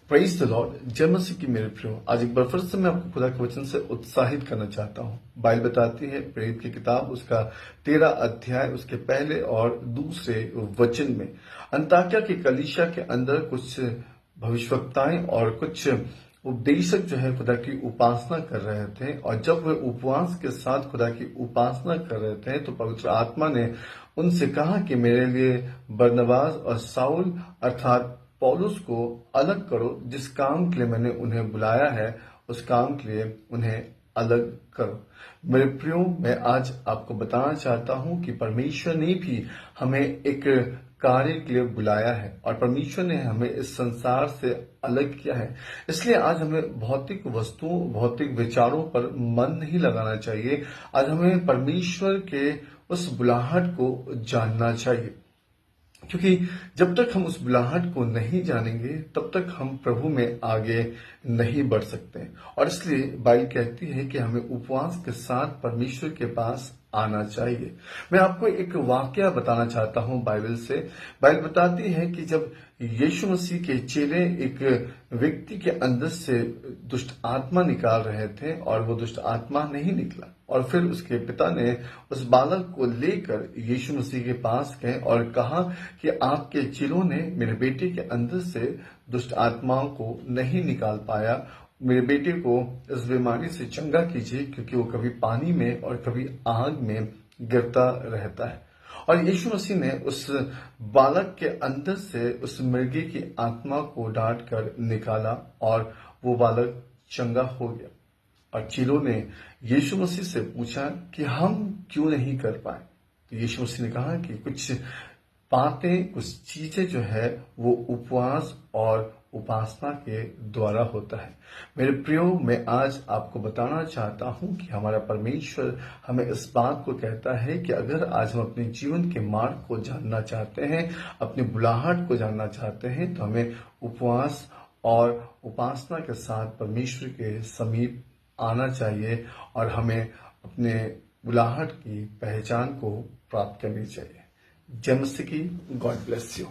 Praise the Lord. जय मसीह की मेरे प्रियो, आज एक बार फिर से मैं आपको खुदा के वचन से उत्साहित करना चाहता हूँ। बाइबल बताती है प्रेरित की किताब उसका 13 अध्याय उसके पहले और दूसरे वचन में अंताकिया की कलीसिया के अंदर कुछ भविष्यवक्ताएं और कुछ उपदेशक जो है खुदा की उपासना कर रहे थे। और जब वे उपवास के साथ खुदा की उपासना कर रहे थे तो पवित्र आत्मा ने उनसे कहा कि मेरे लिए बरनबास और साउल अर्थात पौलुस को अलग करो। जिस काम के लिए मैंने उन्हें बुलाया है उस काम के लिए उन्हें अलग करो। मेरे प्रियो, मैं आज आपको बताना चाहता हूं कि परमेश्वर ने भी हमें एक कार्य के लिए बुलाया है और परमेश्वर ने हमें इस संसार से अलग किया है। इसलिए आज हमें भौतिक वस्तुओं, भौतिक विचारों पर मन नहीं लगाना चाहिए। आज हमें परमेश्वर के उस बुलाहट को जानना चाहिए, क्योंकि जब तक हम उस बुलाहट को नहीं जानेंगे तब तक हम प्रभु में आगे नहीं बढ़ सकते। और इसलिए बाइबल कहती है कि हमें उपवास के साथ परमेश्वर के पास आना चाहिए। मैं आपको एक वाकया बताना चाहता हूं बाइबल से। बाइबल बताती है कि जब यीशु मसीह के चेले एक व्यक्ति के अंदर से दुष्ट आत्मा निकाल रहे थे और वो दुष्ट आत्मा नहीं निकला, और फिर उसके पिता ने उस बालक को लेकर यीशु मसीह के पास गए और कहा कि आपके चेलों ने मेरे बेटे के अंदर से दुष्ट आत्माओं को नहीं निकाल पाया। मेरे बेटे को इस बीमारी से चंगा कीजिए, क्योंकि वो कभी पानी में और कभी आग में गिरता रहता है। और यीशु मसीह ने उस बालक के अंदर से उस मृगी की आत्मा को डांट कर निकाला और वो बालक चंगा हो गया। और चेलों ने यीशु मसीह से पूछा कि हम क्यों नहीं कर पाए। तो यीशु मसीह ने कहा कि कुछ बातें, कुछ चीजें जो है वो उपवास और उपासना के द्वारा होता है। मेरे प्रियो, मैं आज आपको बताना चाहता हूं कि हमारा परमेश्वर हमें इस बात को कहता है कि अगर आज हम अपने जीवन के मार्ग को जानना चाहते हैं, अपनी बुलाहट को जानना चाहते हैं, तो हमें उपवास और उपासना के साथ परमेश्वर के समीप आना चाहिए और हमें अपने बुलाहट की पहचान को प्राप्त करनी चाहिए। जय मसीह की। God bless you.